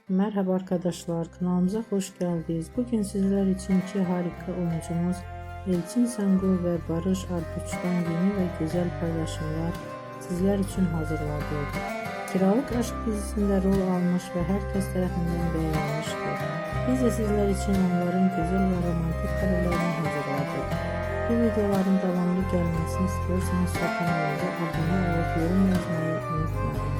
Merhaba arkadaşlar, kanalımıza hoş geldiniz. Bugün sizler için iki harika oyuncumuz Elçin Sangu ve Barış Arduç'tan yeni ve güzel paylaşımlar sizler için hazırladık. Kiralık Aşk dizisinde rol almış ve herkes tarafından beğenilmiştir. Biz de sizler için onların güzel ve romantik karelerini hazırladık. Bu videoların devamlı gelmesini istiyorsanız kanalımıza abone olup yorum yazmayı unutmayın.